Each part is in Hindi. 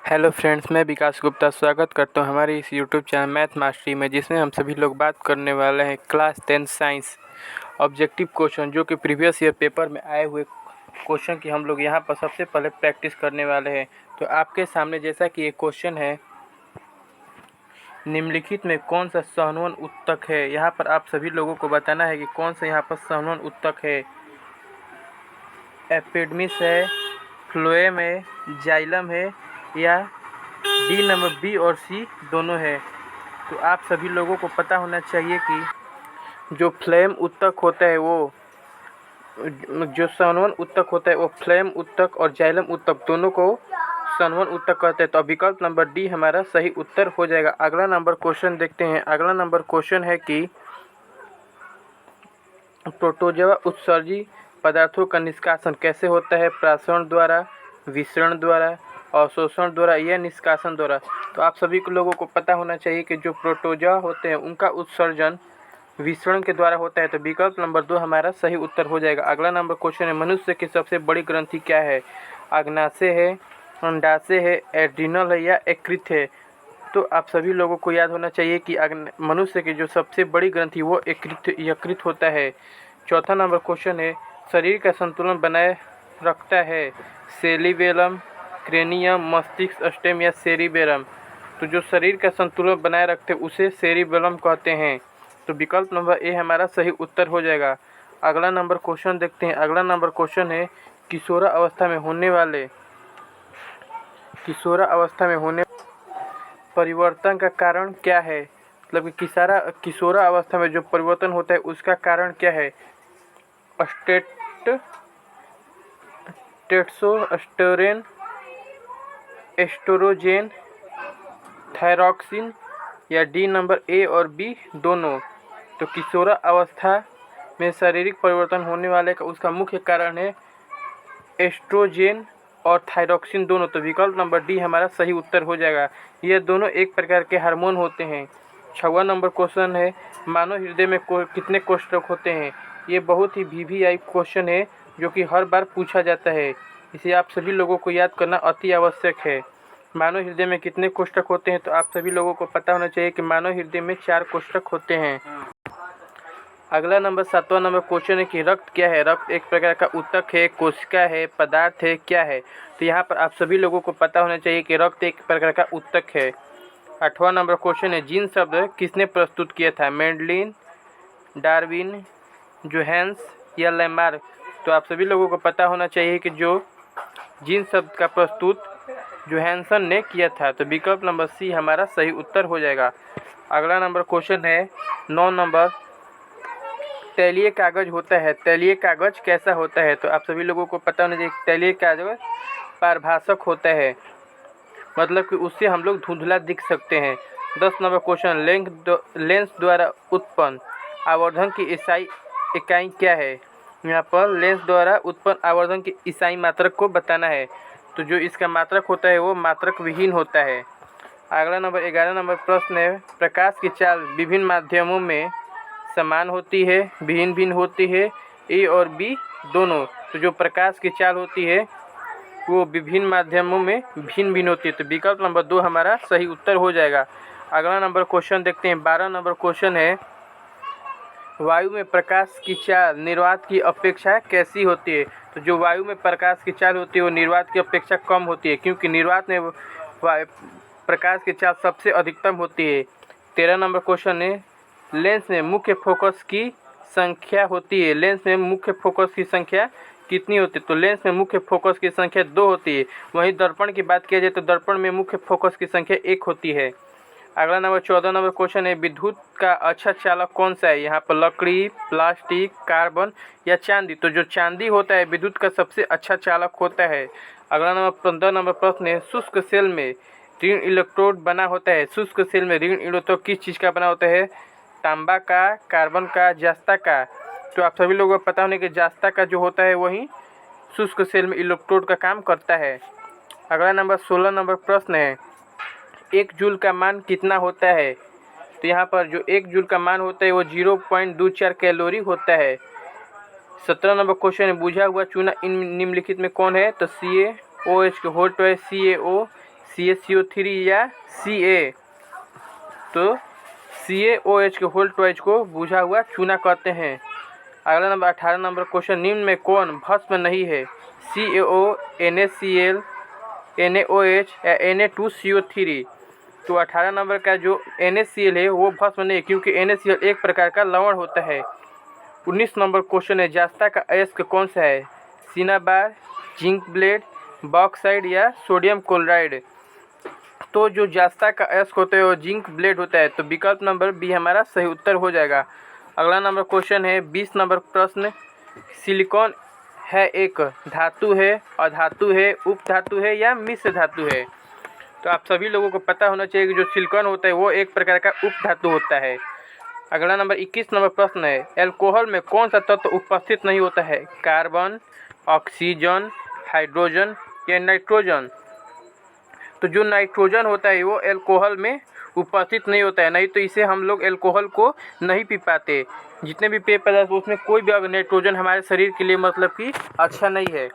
हेलो फ्रेंड्स, मैं विकास गुप्ता स्वागत करता हूं हमारे इस यूट्यूब चैनल मैथ मास्टरी में, जिसमें हम सभी लोग बात करने वाले हैं क्लास 10 साइंस ऑब्जेक्टिव क्वेश्चन, जो कि प्रीवियस ईयर पेपर में आए हुए क्वेश्चन की हम लोग यहां पर सबसे पहले प्रैक्टिस करने वाले हैं। तो आपके सामने जैसा कि एक क्वेश्चन है, निम्नलिखित में कौन सा सहनवन उत्तक है। यहाँ पर आप सभी लोगों को बताना है कि कौन सा यहाँ पर सहनवन उत्तक है। एपिडमिस है, फ्लोएम है, जाइलम है, या डी नंबर बी और सी दोनों है। तो आप सभी लोगों को पता होना चाहिए कि जो फ्लेम उत्तक होता है वो जो सहनवन उत्तक होता है वो फ्लेम उत्तक और जाइलम उत्तक दोनों को सहनवन उत्तक कहते हैं। तो विकल्प नंबर डी हमारा सही उत्तर हो जाएगा। अगला नंबर क्वेश्चन देखते हैं। अगला नंबर क्वेश्चन है कि प्रोटोजोआ उत्सर्जी पदार्थों का निष्कासन कैसे होता है। प्रासरण द्वारा, विसरण द्वारा, अवशोषण द्वारा या निष्कासन द्वारा। तो आप सभी को लोगों को पता होना चाहिए कि जो प्रोटोजोआ होते हैं उनका उत्सर्जन विसरण के द्वारा होता है। तो विकल्प नंबर 2 हमारा सही उत्तर हो जाएगा। अगला नंबर क्वेश्चन है, मनुष्य की सबसे बड़ी ग्रंथि क्या है। अग्नाशय है, अंडाशय है, एड्रिनल है या यकृत है। तो आप सभी लोगों को याद होना चाहिए कि मनुष्य की जो सबसे बड़ी ग्रंथि वो यकृत होता है। चौथा नंबर क्वेश्चन है, शरीर का संतुलन बनाए रखता है सेरिबेलम, क्रेनियम, मस्तिष्क, स्टेम या सेरिबेलम। तो जो शरीर का संतुलन बनाए रखते हैं उसे सेरिबेलम कहते हैं। तो विकल्प नंबर ए हमारा सही उत्तर हो जाएगा। अगला नंबर क्वेश्चन देखते हैं। अगला नंबर क्वेश्चन है, किशोरावस्था में होने परिवर्तन का कारण क्या है। मतलब कि किशोरावस्था में जो परिवर्तन होता है उसका कारण क्या है। टेस्टोस्टेरोन, एस्ट्रोजन, थायरॉक्सिन या डी नंबर ए और बी दोनों। तो किशोरावस्था में शारीरिक परिवर्तन होने वाले का उसका मुख्य कारण है एस्ट्रोजन और थायरॉक्सिन दोनों। तो विकल्प नंबर डी हमारा सही उत्तर हो जाएगा। ये दोनों एक प्रकार के हार्मोन होते हैं। 6वां नंबर क्वेश्चन है, मानव हृदय में कितने कोष्ठक होते हैं। ये बहुत ही वीवीआई क्वेश्चन है जो कि हर बार पूछा जाता है। इसे आप सभी लोगों को याद करना अति आवश्यक है। मानव हृदय में कितने कोष्ठक होते हैं। तो आप सभी लोगों को पता होना चाहिए कि मानव हृदय में 4 कोष्ठक होते हैं। अगला नंबर 7वां नंबर क्वेश्चन है कि रक्त क्या है। रक्त एक प्रकार का उत्तक है, कोशिका है, पदार्थ है, क्या है। तो यहाँ पर आप सभी लोगों को पता होना चाहिए कि रक्त एक प्रकार का उत्तक है। 8वां नंबर क्वेश्चन है, जीन शब्द किसने प्रस्तुत किया था। मेंडलिन, डार्विन, जोहान्स या लैमार्क। तो आप सभी लोगों को पता होना चाहिए कि जो जीन शब्द का प्रस्तुत जोहानसन ने किया था। तो विकल्प नंबर सी हमारा सही उत्तर हो जाएगा। अगला नंबर क्वेश्चन है 9 नंबर, तैलीय कागज होता है। तैलीय कागज कैसा होता है। तो आप सभी लोगों को पता होना चाहिए तैलीय कागज पारभाषक होता है, मतलब कि उससे हम लोग धुंधला दिख सकते हैं। 10 नंबर क्वेश्चन, लेंस द्वारा उत्पन्न आवर्धन की इकाई क्या है। यहाँ पर लेंस द्वारा उत्पन्न आवर्धन की ईसाई मात्रक को बताना है। तो जो इसका मात्रक होता है वो मात्रक विहीन होता है। अगला नंबर 11 नंबर प्रश्न है, प्रकाश की चाल विभिन्न माध्यमों में समान होती है, भिन्न होती है, ए और बी दोनों। तो जो प्रकाश की चाल होती है वो विभिन्न माध्यमों में भिन्न होती है। तो विकल्प नंबर 2 हमारा सही उत्तर हो जाएगा। अगला नंबर क्वेश्चन देखते हैं। 12 नंबर क्वेश्चन है, वायु में प्रकाश की चाल निर्वात की अपेक्षा कैसी होती है। तो जो वायु में प्रकाश की चाल होती है वो निर्वात की अपेक्षा कम होती है, क्योंकि निर्वात में प्रकाश की चाल सबसे अधिकतम होती है। 13 नंबर क्वेश्चन है, लेंस में मुख्य फोकस की संख्या होती है। लेंस में मुख्य फोकस की संख्या कितनी होती है। तो लेंस में मुख्य फोकस की संख्या 2 होती है। वहीं दर्पण की बात किया जाए तो दर्पण में मुख्य फोकस की संख्या 1 होती है। अगला नंबर 14 नंबर क्वेश्चन है, विद्युत का अच्छा चालक कौन सा है। यहाँ पर लकड़ी, प्लास्टिक, कार्बन या चांदी। तो जो चांदी होता है विद्युत का सबसे अच्छा चालक होता है। अगला नंबर 15 नंबर प्रश्न है, शुष्क सेल में ऋण इलेक्ट्रोड बना होता है। शुष्क सेल में ऋण इलेक्ट्रोड किस चीज़ का बना होता है। तांबा का, कार्बन का, जास्ता का। तो आप सभी लोगों को पता होने कि जास्ता का जो होता है वही शुष्क सेल में इलेक्ट्रोड का काम करता है। अगला नंबर 16 नंबर प्रश्न है, 1 जूल का मान कितना होता है। तो यहाँ पर जो 1 जूल का मान होता है वो 0.24 कैलोरी होता है। 17 नंबर क्वेश्चन है, बुझा हुआ चूना इन निम्नलिखित में कौन है। तो CaOH के होल्ट है CaO, CaCO3 या Ca। तो CaOH के होल ट्वाइस को बुझा हुआ चूना कहते हैं। अगला नंबर 18 नंबर क्वेश्चन, निम्न में कौन भस्म नहीं है? CaO, NaCl, NaOH या Na2CO3। तो 18 नंबर का जो NaCl है वो भस्म नहीं है, क्योंकि NaCl एक प्रकार का लवण होता है। 19 नंबर क्वेश्चन है, जास्ता का अयस्क कौन सा है? सिनाबार, जिंक ब्लेड, बॉक्साइड या सोडियम क्लोराइड। तो जो जास्ता का अयस्क होता है वो जिंक ब्लेड होता है। तो विकल्प नंबर बी हमारा सही उत्तर हो जाएगा। अगला नंबर क्वेश्चन है 20 नंबर प्रश्न, सिलिकॉन है एक धातु है, अधातु है, उपधातु है या मिश्र धातु है? तो आप सभी लोगों को पता होना चाहिए कि जो सिलिकॉन होता है वो एक प्रकार का उपधातु होता है। अगला नंबर 21 नंबर प्रश्न है, एल्कोहल में कौन सा तत्व उपस्थित नहीं होता है? कार्बन, ऑक्सीजन, हाइड्रोजन या नाइट्रोजन। तो जो नाइट्रोजन होता है वो एल्कोहल में उपस्थित नहीं होता है, नहीं तो इसे हम लोग एल्कोहल को नहीं पी पाते। जितने भी पेय पदार्थ उसमें कोई भी अगर नाइट्रोजन हमारे शरीर के लिए मतलब कि अच्छा नहीं है।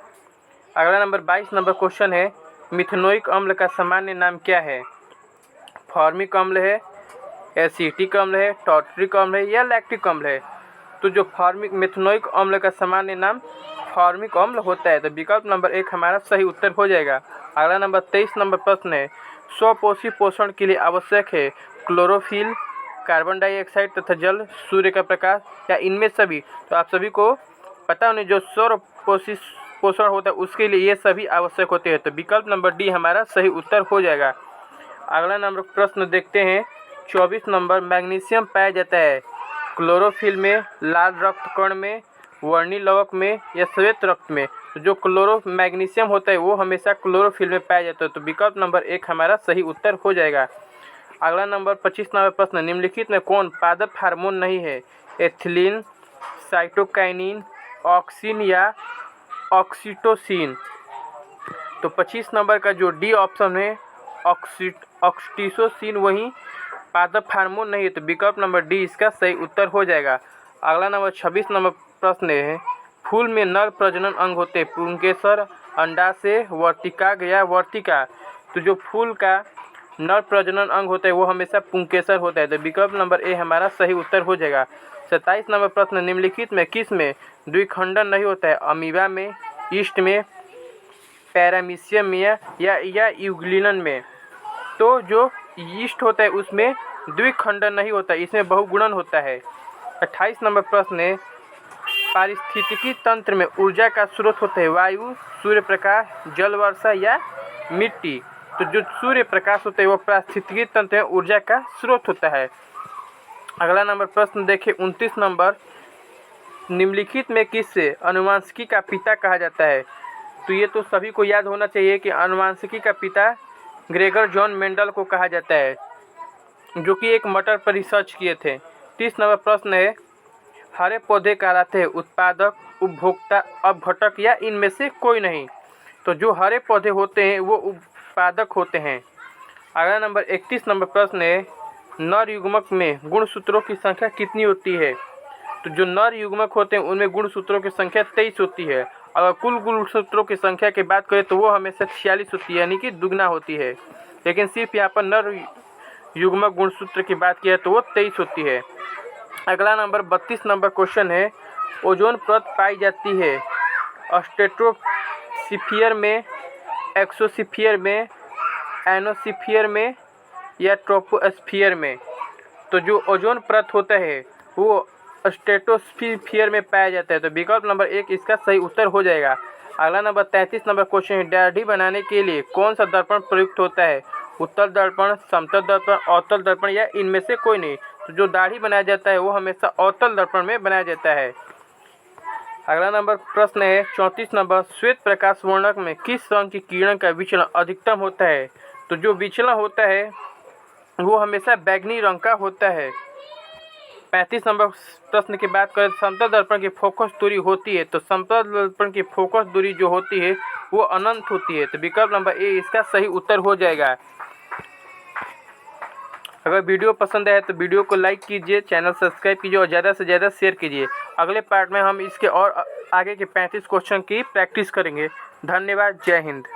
अगला नंबर 22 नंबर क्वेश्चन है, मिथेनोइक अम्ल का सामान्य नाम क्या है? फॉर्मिक अम्ल है, एसिटिक अम्ल है, टार्टरिक अम्ल है या लैक्टिक अम्ल है? तो जो मिथेनोइक अम्ल का सामान्य नाम फॉर्मिक अम्ल होता है। तो विकल्प नंबर 1 हमारा सही उत्तर हो जाएगा। अगला नंबर 23 नंबर प्रश्न है, स्वपोषी पोषण के लिए आवश्यक है क्लोरोफिल, कार्बन डाइऑक्साइड तथा जल, सूर्य का प्रकाश या इनमें सभी। तो आप सभी को पता होने जो स्वपोषी पोषण होता है उसके लिए ये सभी आवश्यक होते हैं। तो विकल्प नंबर डी हमारा सही उत्तर हो जाएगा। अगला नंबर प्रश्न देखते हैं 24 नंबर, मैग्नीशियम पाया जाता है क्लोरोफिल में, लाल रक्त कण में, वर्णी लवक में या श्वेत रक्त में। तो जो मैग्नीशियम होता है वो हमेशा क्लोरोफिल में पाया जाता है। तो विकल्प नंबर 1 हमारा सही उत्तर हो जाएगा। अगला नंबर 25 नंबर प्रश्न, निम्नलिखित में कौन पादप हार्मोन नहीं है? एथिलीन, साइटोकाइनिन, ऑक्सिन या ऑक्सीटोसिन। तो 25 नंबर का जो डी ऑप्शन है ऑक्सीटोसिन वही पादप हार्मोन नहीं है। तो विकल्प नंबर डी इसका सही उत्तर हो जाएगा। अगला नंबर 26 नंबर प्रश्न है, फूल में नर प्रजनन अंग होते हैं पुंकेसर, अंडाशय, वर्तिकाग्र या वर्तिका। तो जो फूल का नर प्रजनन अंग होता है वो हमेशा पुंकेसर होता है। तो विकल्प नंबर ए हमारा सही उत्तर हो जाएगा। 27 नंबर प्रश्न, निम्नलिखित में किस में द्विखंडन नहीं होता है? अमीबा में, ईस्ट में, पैरामीशियम में या यूग्लिनन में। तो जो ईस्ट होता है उसमें द्विखंडन नहीं होता, इसमें बहुगुणन होता है। 28 नंबर प्रश्न है, पारिस्थितिकी तंत्र में ऊर्जा का स्रोत होता है वायु, सूर्य प्रकाश, जल वर्षा या मिट्टी। तो जो सूर्य प्रकाश होता है वो पारिस्थितिकी तंत्र में ऊर्जा का स्रोत होता है। अगला नंबर प्रश्न देखिए 29 नंबर, निम्नलिखित में किससे अनुवांशिकी का पिता कहा जाता है? तो ये तो सभी को याद होना चाहिए कि अनुवांशिकी का पिता ग्रेगर जॉन मेंडल को कहा जाता है, जो कि एक मटर पर रिसर्च किए थे। 30 नंबर प्रश्न है, हरे पौधे कहलाते हैं उत्पादक, उपभोक्ता, अपघटक या इनमें से कोई नहीं। तो जो हरे पौधे होते हैं वो उत्पादक होते हैं। अगला नंबर 31 नंबर प्रश्न है, नर युग्मक में गुणसूत्रों की संख्या कितनी होती है? तो जो नर युग्मक होते हैं उनमें गुणसूत्रों की संख्या 23 होती है। अगर कुल गुणसूत्रों की संख्या की बात करें तो वो हमेशा 46 होती है, यानी कि दुगना होती है। लेकिन सिर्फ यहाँ पर नर युग्मक गुणसूत्र की बात की है तो वो 23 होती है। अगला नंबर 32 नंबर क्वेश्चन है, ओजोन परत पाई जाती है स्ट्रेटोस्फीयर में, एक्सोस्फीयर में, एनोस्फीयर में या ट्रोपोस्फीयर में। तो जो ओजोन परत होता है वो स्ट्रेटोस्फीयर में पाया जाता है। तो विकल्प नंबर 1 इसका सही उत्तर हो जाएगा। अगला नंबर 33 नंबर क्वेश्चन है, दाढ़ी बनाने के लिए कौन सा दर्पण प्रयुक्त होता है? उत्तल दर्पण, समतल दर्पण, अवतल दर्पण या इनमें से कोई नहीं। तो जो दाढ़ी बनाया जाता है वो हमेशा अवतल दर्पण में बनाया जाता है। अगला नंबर प्रश्न है 34 नंबर, श्वेत प्रकाश वर्णक में किस रंग की किरण का विचलन अधिकतम होता है? तो जो विचलन होता है वो हमेशा बैंगनी रंग का होता है। 35 नंबर प्रश्न की बात करें, समतल दर्पण की फोकस दूरी होती है। तो समतल दर्पण की फोकस दूरी जो होती है वो अनंत होती है। तो विकल्प नंबर ए इसका सही उत्तर हो जाएगा। अगर वीडियो पसंद आए तो वीडियो को लाइक कीजिए, चैनल सब्सक्राइब कीजिए और ज़्यादा से ज़्यादा शेयर कीजिए। अगले पार्ट में हम इसके और आगे के 35 क्वेश्चन की प्रैक्टिस करेंगे। धन्यवाद, जय हिंद।